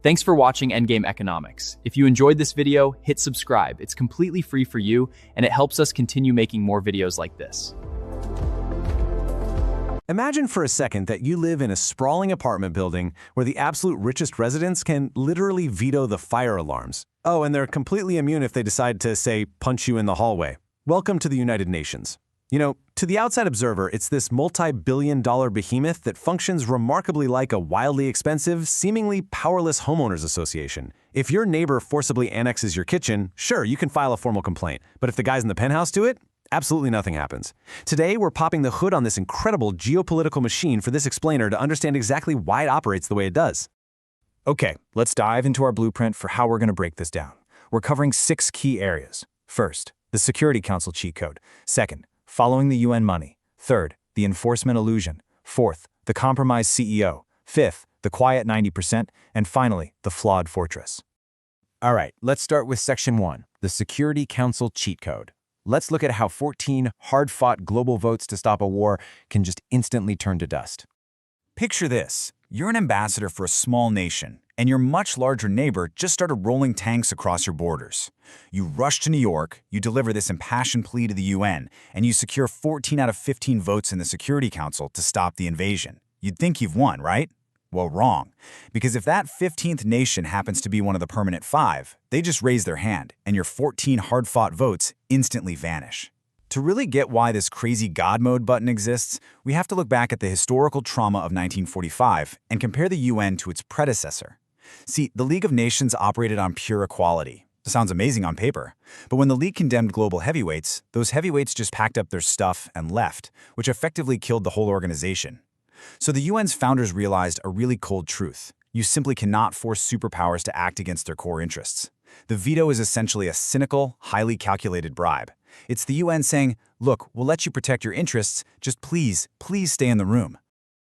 Thanks for watching Endgame Economics. If you enjoyed this video, hit subscribe. It's completely free for you, and it helps us continue making more videos like this. Imagine for a second that you live in a sprawling apartment building where the absolute richest residents can literally veto the fire alarms. Oh, and they're completely immune if they decide to, say, punch you in the hallway. Welcome to the United Nations. You know, to the outside observer, it's this multi-billion-dollar behemoth that functions remarkably like a wildly expensive, seemingly powerless homeowners association. If your neighbor forcibly annexes your kitchen, sure, you can file a formal complaint. But if the guys in the penthouse do it, absolutely nothing happens. Today, we're popping the hood on this incredible geopolitical machine for this explainer to understand exactly why it operates the way it does. Okay, let's dive into our blueprint for how we're going to break this down. We're covering 6 key areas. First, the Security Council cheat code. Second, following the UN money. Third, the enforcement illusion. Fourth, the compromised CEO. Fifth, the quiet 90%. And finally, the flawed fortress. All right, let's start with Section 1, the Security Council cheat code. Let's look at how 14 hard-fought global votes to stop a war can just instantly turn to dust. Picture this. You're an ambassador for a small nation, and your much larger neighbor just started rolling tanks across your borders. You rush to New York, you deliver this impassioned plea to the UN, and you secure 14 out of 15 votes in the Security Council to stop the invasion. You'd think you've won, right? Well, wrong. Because if that 15th nation happens to be one of the permanent 5, they just raise their hand, and your 14 hard-fought votes instantly vanish. To really get why this crazy God mode button exists, we have to look back at the historical trauma of 1945 and compare the UN to its predecessor. See, the League of Nations operated on pure equality. That sounds amazing on paper. But when the League condemned global heavyweights, those heavyweights just packed up their stuff and left, which effectively killed the whole organization. So the UN's founders realized a really cold truth. You simply cannot force superpowers to act against their core interests. The veto is essentially a cynical, highly calculated bribe. It's the UN saying, look, we'll let you protect your interests, just please stay in the room.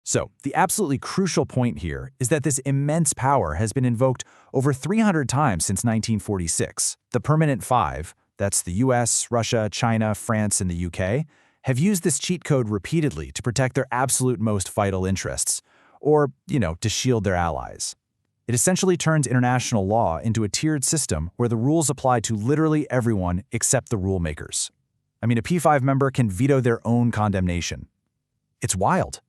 So, the absolutely crucial point here is that this immense power has been invoked over 300 times since 1946. The permanent 5, that's the US, Russia, China, France, and the UK, have used this cheat code repeatedly to protect their absolute most vital interests, or, to shield their allies. It essentially turns international law into a tiered system where the rules apply to literally everyone except the rule makers. I mean, a P5 member can veto their own condemnation. It's wild.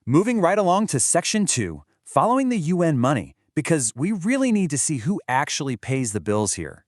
Moving right along to Section 2, following the UN money, because we really need to see who actually pays the bills here.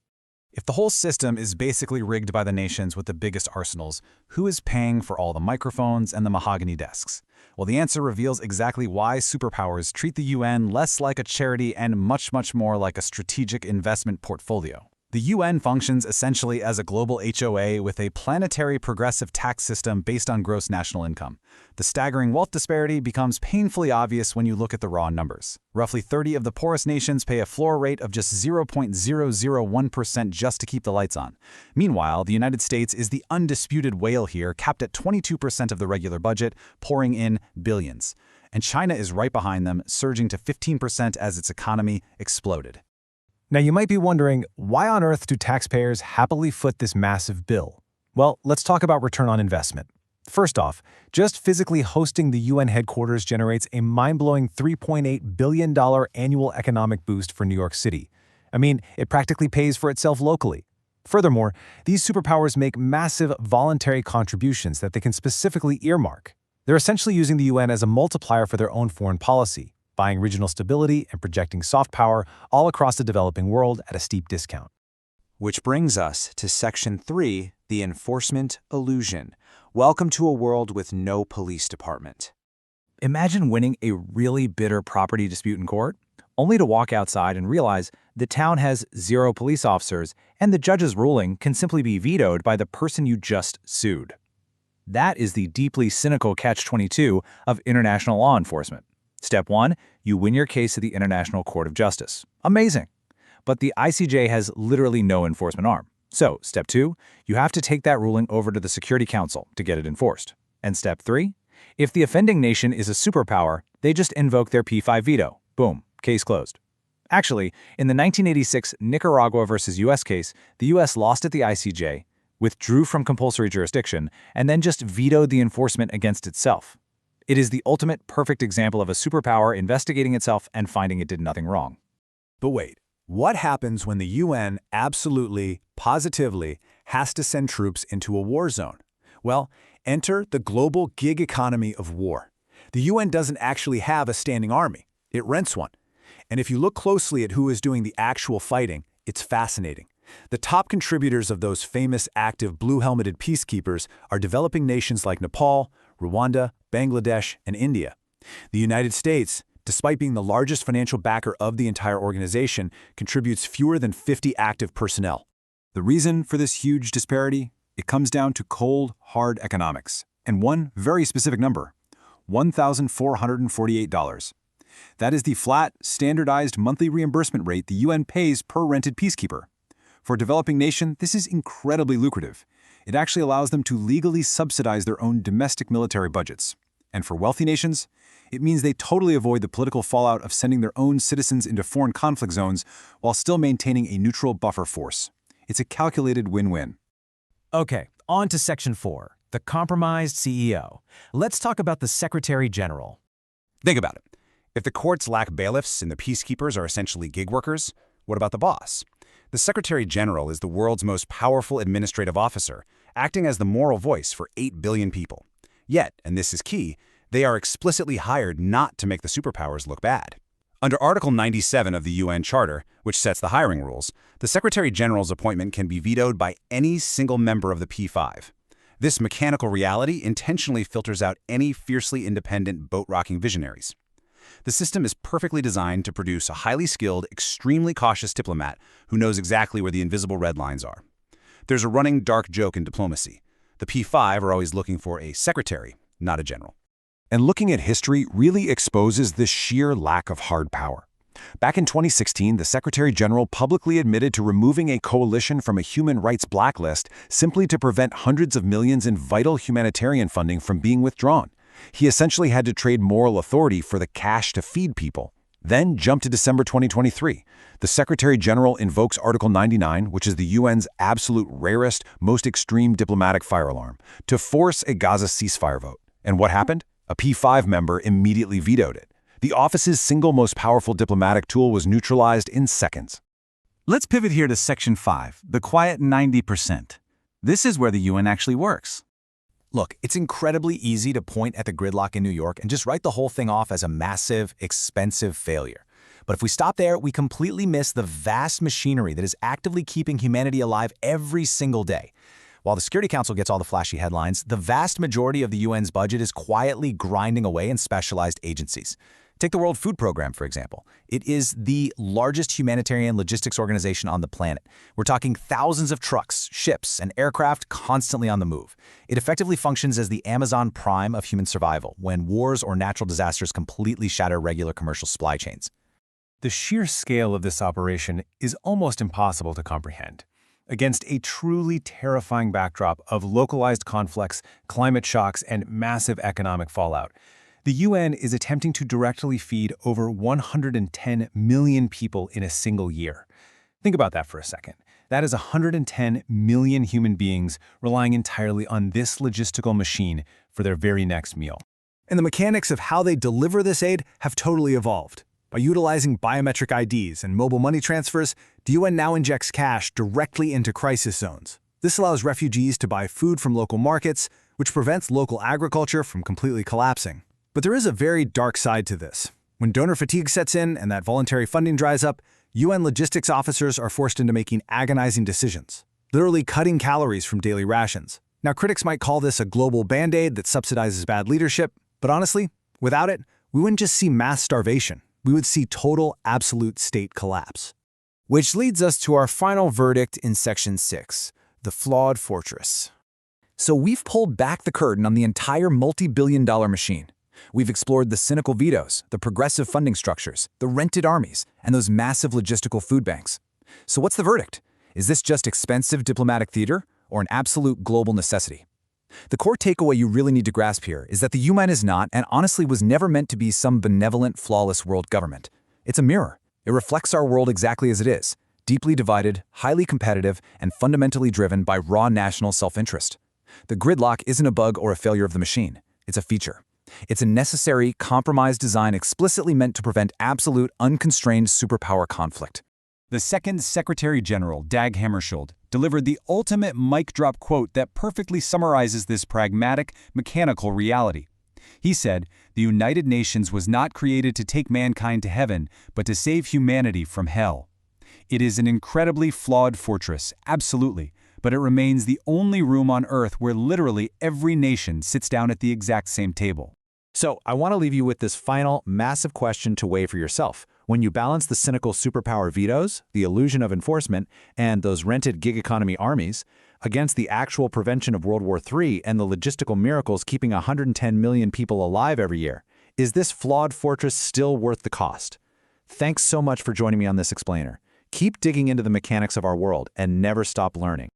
If the whole system is basically rigged by the nations with the biggest arsenals, who is paying for all the microphones and the mahogany desks? Well, the answer reveals exactly why superpowers treat the UN less like a charity and much more like a strategic investment portfolio. The UN functions essentially as a global HOA with a planetary progressive tax system based on gross national income. The staggering wealth disparity becomes painfully obvious when you look at the raw numbers. Roughly 30 of the poorest nations pay a floor rate of just 0.001% just to keep the lights on. Meanwhile, the United States is the undisputed whale here, capped at 22% of the regular budget, pouring in billions. And China is right behind them, surging to 15% as its economy exploded. Now, you might be wondering, why on earth do taxpayers happily foot this massive bill? Well, let's talk about return on investment. First off, just physically hosting the UN headquarters generates a mind-blowing $3.8 billion annual economic boost for New York City. I mean, it practically pays for itself locally. Furthermore, these superpowers make massive voluntary contributions that they can specifically earmark. They're essentially using the UN as a multiplier for their own foreign policy, buying regional stability and projecting soft power all across the developing world at a steep discount. Which brings us to Section 3, the enforcement illusion. Welcome to a world with no police department. Imagine winning a really bitter property dispute in court, only to walk outside and realize the town has 0 police officers and the judge's ruling can simply be vetoed by the person you just sued. That is the deeply cynical catch-22 of international law enforcement. Step 1, you win your case at the International Court of Justice. Amazing. But the ICJ has literally no enforcement arm. So, step 2, you have to take that ruling over to the Security Council to get it enforced. And step 3, if the offending nation is a superpower, they just invoke their P5 veto. Boom, case closed. Actually, in the 1986 Nicaragua versus US case, the US lost at the ICJ, withdrew from compulsory jurisdiction, and then just vetoed the enforcement against itself. It is the ultimate perfect example of a superpower investigating itself and finding it did nothing wrong. But wait, what happens when the UN absolutely, positively has to send troops into a war zone? Well, enter the global gig economy of war. The UN doesn't actually have a standing army. It rents one. And if you look closely at who is doing the actual fighting, it's fascinating. The top contributors of those famous active blue-helmeted peacekeepers are developing nations like Nepal, Rwanda, Bangladesh, and India. The United States, despite being the largest financial backer of the entire organization, contributes fewer than 50 active personnel. The reason for this huge disparity? It comes down to cold, hard economics, and one very specific number: $1,448. That is the flat, standardized monthly reimbursement rate the UN pays per rented peacekeeper. For a developing nation, this is incredibly lucrative. It actually allows them to legally subsidize their own domestic military budgets. And for wealthy nations, it means they totally avoid the political fallout of sending their own citizens into foreign conflict zones while still maintaining a neutral buffer force. It's a calculated win-win. Okay, on to Section 4, the compromised CEO. Let's talk about the Secretary General. Think about it. If the courts lack bailiffs and the peacekeepers are essentially gig workers, what about the boss? The Secretary General is the world's most powerful administrative officer, acting as the moral voice for 8 billion people. Yet, and this is key, they are explicitly hired not to make the superpowers look bad. Under Article 97 of the UN Charter, which sets the hiring rules, the Secretary General's appointment can be vetoed by any single member of the P5. This mechanical reality intentionally filters out any fiercely independent boat-rocking visionaries. The system is perfectly designed to produce a highly skilled, extremely cautious diplomat who knows exactly where the invisible red lines are. There's a running dark joke in diplomacy. The P5 are always looking for a secretary, not a general. And looking at history really exposes the sheer lack of hard power. Back in 2016, the Secretary General publicly admitted to removing a coalition from a human rights blacklist simply to prevent hundreds of millions in vital humanitarian funding from being withdrawn. He essentially had to trade moral authority for the cash to feed people. Then jump to December 2023. The Secretary General invokes Article 99, which is the UN's absolute rarest, most extreme diplomatic fire alarm, to force a Gaza ceasefire vote. And what happened? A P5 member immediately vetoed it. The office's single most powerful diplomatic tool was neutralized in seconds. Let's pivot here to Section 5, the quiet 90%. This is where the UN actually works. Look, it's incredibly easy to point at the gridlock in New York and just write the whole thing off as a massive, expensive failure. But if we stop there, we completely miss the vast machinery that is actively keeping humanity alive every single day. While the Security Council gets all the flashy headlines, the vast majority of the UN's budget is quietly grinding away in specialized agencies. Take the World Food Program, for example. It is the largest humanitarian logistics organization on the planet. We're talking thousands of trucks, ships, and aircraft constantly on the move. It effectively functions as the Amazon Prime of human survival when wars or natural disasters completely shatter regular commercial supply chains. The sheer scale of this operation is almost impossible to comprehend. Against a truly terrifying backdrop of localized conflicts, climate shocks, and massive economic fallout, the UN is attempting to directly feed over 110 million people in a single year. Think about that for a second. That is 110 million human beings relying entirely on this logistical machine for their very next meal. And the mechanics of how they deliver this aid have totally evolved. By utilizing biometric IDs and mobile money transfers, the UN now injects cash directly into crisis zones. This allows refugees to buy food from local markets, which prevents local agriculture from completely collapsing. But there is a very dark side to this. When donor fatigue sets in and that voluntary funding dries up, UN logistics officers are forced into making agonizing decisions, literally cutting calories from daily rations. Now, critics might call this a global band-aid that subsidizes bad leadership, but honestly, without it, we wouldn't just see mass starvation. We would see total, absolute state collapse. Which leads us to our final verdict in Section 6, the flawed fortress. So we've pulled back the curtain on the entire multi-billion-dollar machine. We've explored the cynical vetoes, the progressive funding structures, the rented armies, and those massive logistical food banks. So what's the verdict? Is this just expensive diplomatic theater or an absolute global necessity? The core takeaway you really need to grasp here is that the UN is not, and honestly was never meant to be, some benevolent, flawless world government. It's a mirror. It reflects our world exactly as it is, deeply divided, highly competitive, and fundamentally driven by raw national self-interest. The gridlock isn't a bug or a failure of the machine. It's a feature. It's a necessary, compromise design explicitly meant to prevent absolute, unconstrained superpower conflict. The second Secretary General, Dag Hammarskjöld, delivered the ultimate mic-drop quote that perfectly summarizes this pragmatic, mechanical reality. He said, "The United Nations was not created to take mankind to heaven, but to save humanity from hell." It is an incredibly flawed fortress, absolutely, but it remains the only room on Earth where literally every nation sits down at the exact same table. So, I want to leave you with this final, massive question to weigh for yourself. When you balance the cynical superpower vetoes, the illusion of enforcement, and those rented gig economy armies, against the actual prevention of World War III and the logistical miracles keeping 110 million people alive every year, is this flawed fortress still worth the cost? Thanks so much for joining me on this explainer. Keep digging into the mechanics of our world and never stop learning.